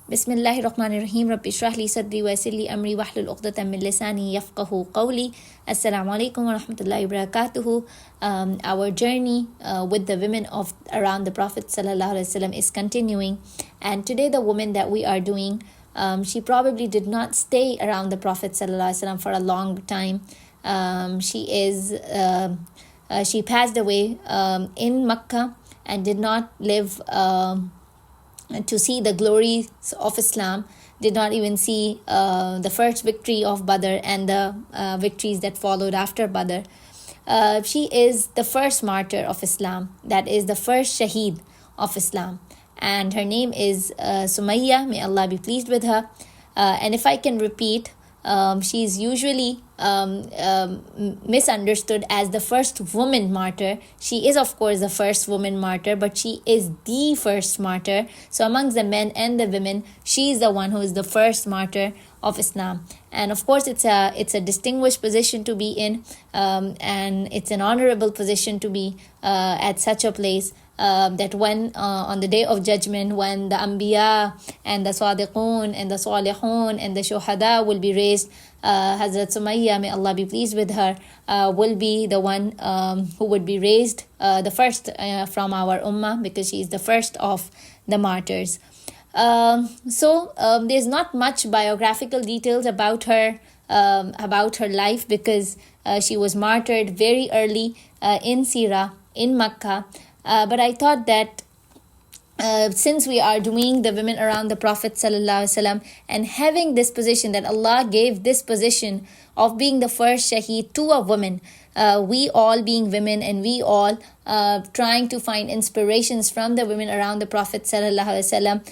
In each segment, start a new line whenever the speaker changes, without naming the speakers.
Bismillahirrahmanirrahim. Rabbi shrah li sadri wa yassir li amri wahlul 'uqdatam min lisani yafqahu qawli. Assalamu alaikum wa rahmatullahi wa barakatuhu. Our journey with the women of around the Prophet sallallahu alaihi wasallam is continuing, and today the woman that we are doing, she probably did not stay around the Prophet sallallahu alaihi wasallam for a long time. She passed away in Makkah and did not live to see the glories of Islam, did not even see the first victory of Badr and the victories that followed after Badr. She is the first martyr of Islam, that is the first shaheed of Islam, and her name is Sumayyah, may Allah be pleased with her. And if I can repeat, she is usually misunderstood as the first woman martyr. She is of course the first woman martyr, but she is the first martyr. So amongst the men and the women, she is the one who is the first martyr of Islam. And of course it's a distinguished position to be in, and it's an honorable position to be at such a place. That when on the day of judgment, when the Anbiya and the Sadiqun and the Salihun and the Shuhada will be raised, Hazrat Sumayyah, may Allah be pleased with her, will be the one who would be raised the first from our ummah, because she is the first of the martyrs. So there's not much biographical details about her life, because she was martyred very early in Sirah, in Makkah. But I thought that since we are doing the women around the Prophet ﷺ, and having this position, that Allah gave this position of being the first shaheed to a woman, we all being women, and we all trying to find inspirations from the women around the Prophet ﷺ,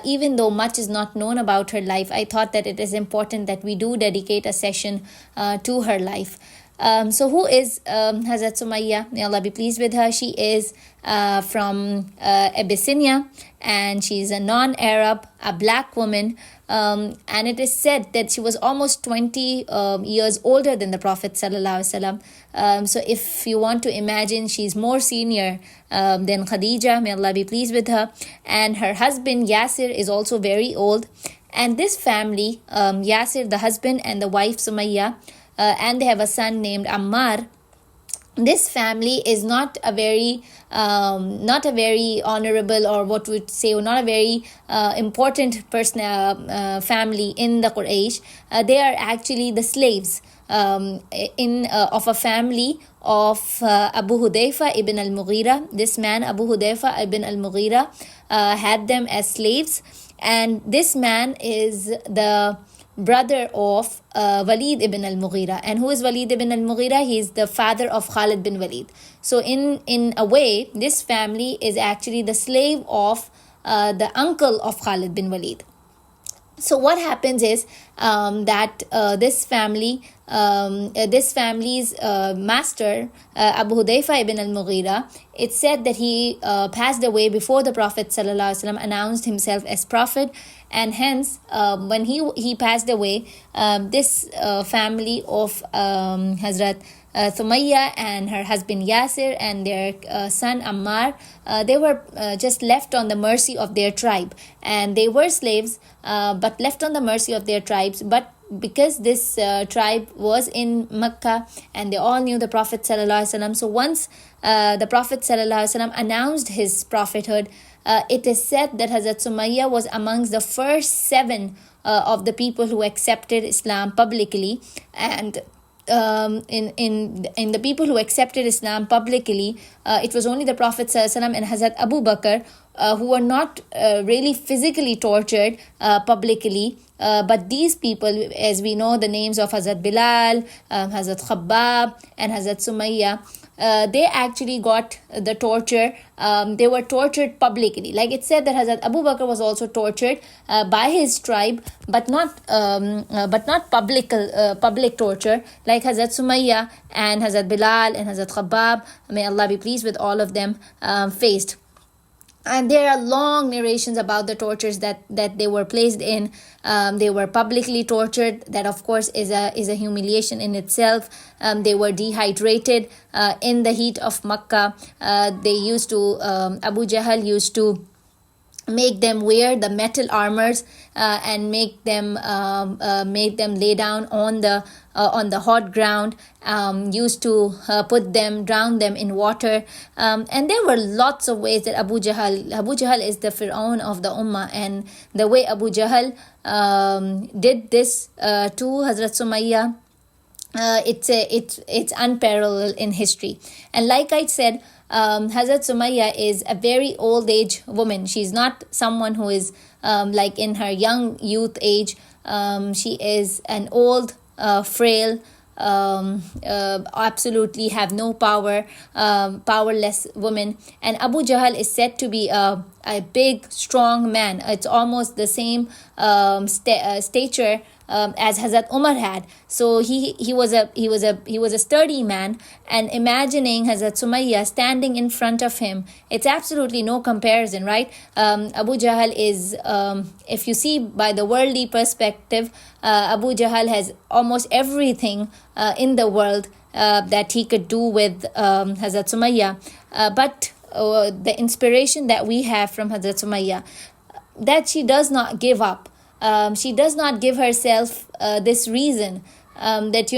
even though much is not known about her life, I thought that it is important that we do dedicate a session to her life. So who is Hazrat Sumayyah? May Allah be pleased with her. She is from Abyssinia, and she is a non-Arab, a black woman, and it is said that she was almost 20 years older than the Prophet ﷺ. So if you want to imagine, she's more senior than Khadija, may Allah be pleased with her. And her husband Yasir is also very old. And this family, Yasir, the husband, and the wife Sumayyah, and they have a son named Ammar. This family is not a very honorable, or what would say, not a very important family in the Quraysh. They are actually the slaves of a family of Abu Hudayfa ibn al-Mughira. This man, Abu Hudayfa ibn al-Mughira, had them as slaves, and this man is the brother of Walid ibn al-Mughira. And who is Walid ibn al-Mughira? He is the father of Khalid bin Walid. So in a way, this family is actually the slave of the uncle of Khalid bin Walid. So what happens is that this family's master, Abu Hudayfa ibn al-Mughira, it's said that he passed away before the Prophet ﷺ announced himself as prophet, and hence when he passed away, this family of Hazrat Sumayyah and her husband Yasir and their son Ammar, they were just left on the mercy of their tribe, and they were slaves, but left on the mercy of their tribes. But because this tribe was in Makkah and they all knew the Prophet ﷺ, so once the Prophet ﷺ announced his prophethood, it is said that Hazrat Sumayyah was amongst the first 7 of the people who accepted Islam publicly. And in the people who accepted Islam publicly, it was only the Prophet ﷺ and Hazrat Abu Bakr who were not really physically tortured publicly. But these people, as we know the names of Hazrat Bilal, Hazrat Khabbab, and Hazrat Sumayyah, they actually got the torture. They were tortured publicly. Like it said that Hazrat Abu Bakr was also tortured by his tribe, but not public torture, like Hazrat Sumayyah and Hazrat Bilal and Hazrat Khabbab, may Allah be pleased with all of them, faced. And there are long narrations about the tortures that they were placed in. They were publicly tortured. That of course is a humiliation in itself. They were dehydrated in the heat of Makkah. Abu Jahl used to make them wear the metal armors, and make them lay down on the hot ground, used to drown them in water, and there were lots of ways that Abu Jahl is the Fir'aun of the Ummah, and the way Abu Jahl did this to Hazrat Sumayyah, it's unparalleled in history. And like I said, Hazrat Sumayyah is a very old age woman. She's not someone who is like in her young youth age. She is an old, frail, absolutely have no power, powerless woman. And Abu Jahl is said to be a big, strong man. It's almost the same stature as Hazrat Umar had. So he was a sturdy man, and imagining Hazrat Sumayyah standing in front of him, it's absolutely no comparison, right? Abu Jahl is, if you see by the worldly perspective, Abu Jahl has almost everything in the world that he could do with Hazrat Sumayyah, but the inspiration that we have from Hazrat Sumayyah, that she does not give up. She does not give herself this reason that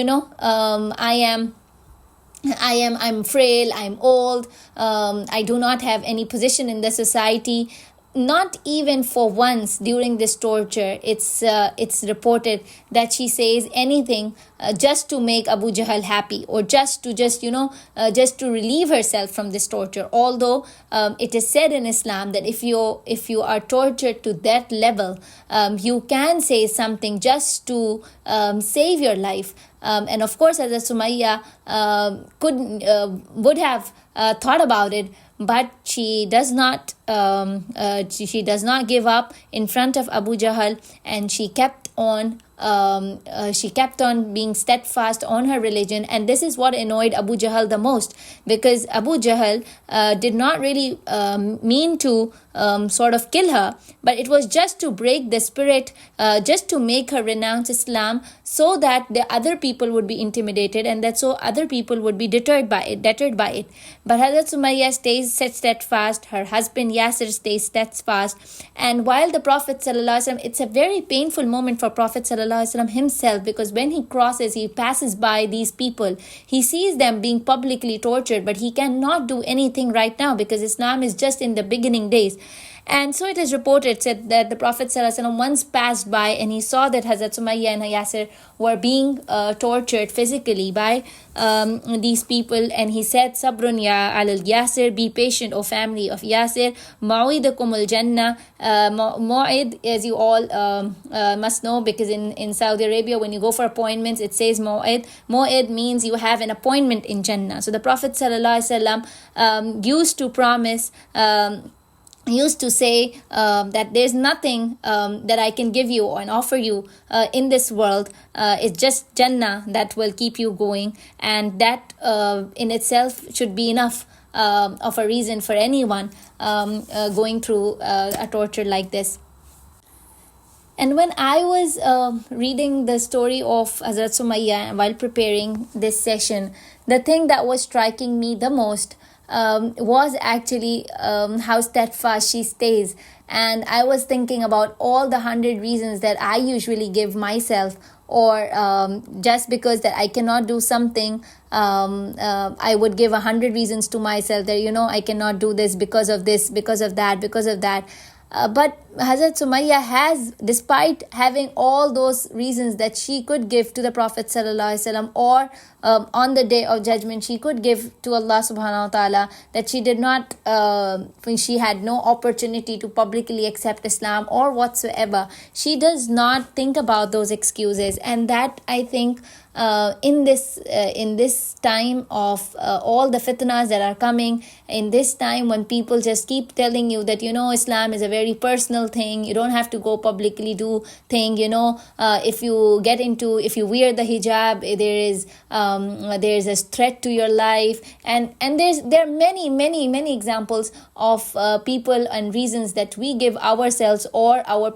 I'm frail, I'm old, I do not have any position in the society. Not even for once during this torture, it's reported that she says anything just to make Abu Jahl happy, or just to relieve herself from this torture. Although it is said in Islam that if you are tortured to that level, you can say something just to save your life. And of course, Hazrat Sumayyah would have thought about it, but she does not give up in front of Abu Jahl, and she kept on being steadfast on her religion. And this is what annoyed Abu Jahl the most, because Abu Jahl did not really mean to sort of kill her, but it was just to break the spirit, just to make her renounce Islam, so that the other people would be intimidated, and that so other people would be deterred by it. But Hazrat Sumayyah stays steadfast, her husband Yasir stays steadfast. And while the Prophet ﷺ, it's a very painful moment for Prophet ﷺ himself, because when he passes by these people, he sees them being publicly tortured, but he cannot do anything right now because Islam is just in the beginning days. And so it is reported, said that the Prophet ﷺ once passed by and he saw that Hazrat Sumayyah and Yasir were being tortured physically by these people, and he said, Sabrun ya al Yasir, be patient, O family of Yasir. Ma'uidakum al Jannah. Mu'id, as you all must know, because in Saudi Arabia, when you go for appointments, it says Mu'id. Mu'id means you have an appointment in Jannah. So the Prophet ﷺ used to promise, used to say that there's nothing that I can give you and offer you in this world. It's just Jannah that will keep you going, and that in itself should be enough of a reason for anyone going through a torture like this. And when I was reading the story of Hazrat Sumayyah while preparing this session, the thing that was striking me the most was actually how steadfast she stays. And I was thinking about all the 100 reasons that I usually give myself, or just because that I cannot do something, I would give 100 reasons to myself that I cannot do this, because of that. But Hazrat Sumayyah has, despite having all those reasons that she could give to the Prophet ﷺ, or on the day of judgment she could give to Allah subhanahu wa ta'ala, that she did not, she had no opportunity to publicly accept Islam or whatsoever. She does not think about those excuses, and that, I think, in this time of all the fitnas that are coming, in this time when people just keep telling you that Islam is a very personal personal thing. You don't have to go publicly do thing. If you wear the hijab, there's a threat to your life, and there are many examples of people and reasons that we give ourselves or our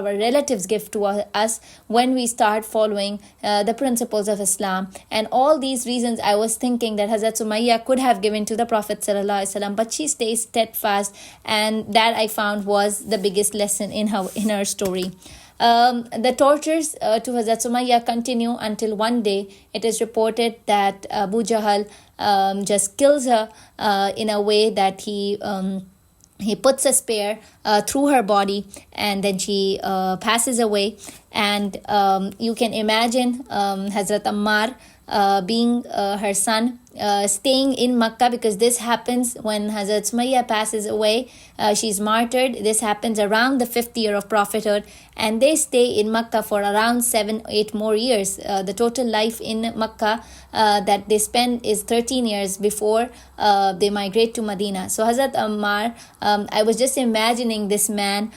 relatives give to us when we start following the principles of Islam. And all these reasons, I was thinking that Hazrat Sumayyah could have given to the Prophet ﷺ, but she stays steadfast, and that I found was the biggest lesson in her story. The tortures to Hazrat Sumayyah continue until one day it is reported that Abu Jahl just kills her in a way that he puts a spear through her body, and then she passes away. And you can imagine Hazrat Ammar being her son, staying in Makkah, because this happens when Hazrat Sumayyah passes away. She's martyred. This happens around the 5th year of prophethood, and they stay in Makkah for around 7-8 more years. The total life in Makkah that they spend is 13 years before they migrate to Medina. So Hazrat Ammar, I was just imagining this man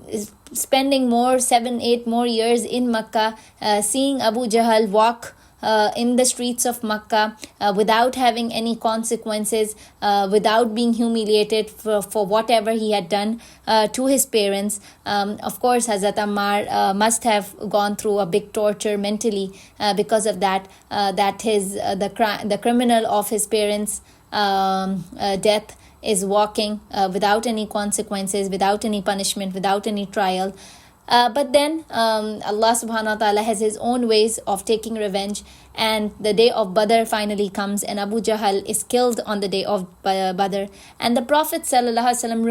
is spending 7-8 more years in Makkah, seeing Abu Jahl walk in the streets of Makkah without having any consequences, without being humiliated for whatever he had done to his parents. Of course, Hazrat Ammar must have gone through a big torture mentally because of that. The criminal of his parents' death is walking without any consequences, without any punishment, without any trial. But then Allah subhanahu wa ta'ala has his own ways of taking revenge, and the day of Badr finally comes, and Abu Jahl is killed on the day of Badr. And the Prophet sallallahu alaihi wasallam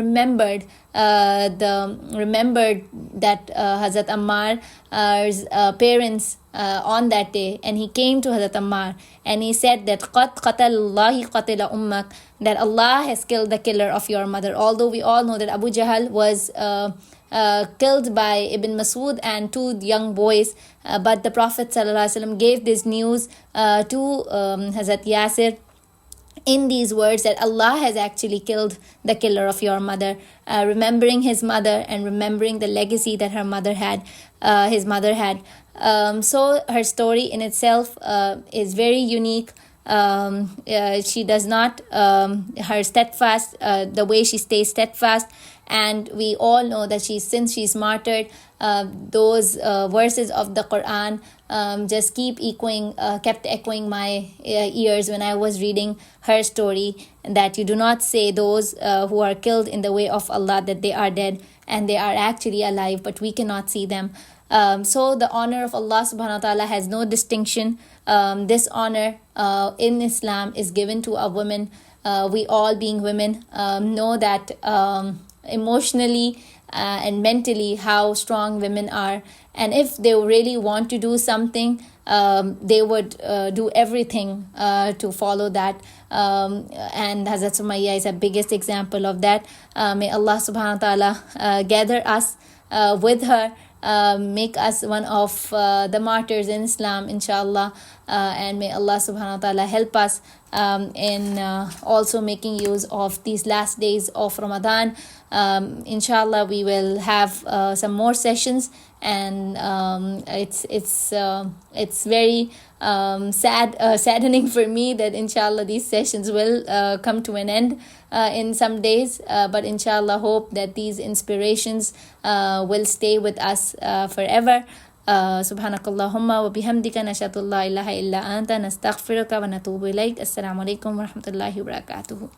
remembered that Hazrat Ammar's parents on that day, and he came to Hazrat Ammar and he said that قَدْ قَتَلَ اللَّهِ قَتِلَ أُمَّكَ, that Allah has killed the killer of your mother. Although we all know that Abu Jahl was killed by Ibn Masud and 2 young boys, but the Prophet ﷺ gave this news to Hazrat Yasir in these words, that Allah has actually killed the killer of your mother, remembering his mother and remembering the legacy that his mother had. So her story in itself is very unique. She does not her steadfast, the way she stays steadfast, and we all know that since she's martyred, those verses of the Quran just kept echoing my ears when I was reading her story, that you do not say those who are killed in the way of Allah that they are dead, and they are actually alive, but we cannot see them. So the honor of Allah subhanahu wa ta'ala has no distinction. This honor in Islam is given to a woman. We all, being women, know that emotionally and mentally how strong women are, and if they really want to do something, they would do everything to follow that. And Hazrat Sumayyah is the biggest example of that. May Allah subhanahu wa ta'ala gather us with her, make us one of the martyrs in Islam, inshallah, and may Allah subhanahu wa ta'ala help us in also making use of these last days of Ramadan. Inshallah, we will have some more sessions, and it's very saddening for me that inshallah these sessions will come to an end in some days, but inshallah hope that these inspirations will stay with us forever. Subhanakallahumma wa bihamdika nashhadu an la ilaha illa anta nastaghfiruka wa natubu ilayk. Assalamu alaikum wa rahmatullahi wa barakatuhu.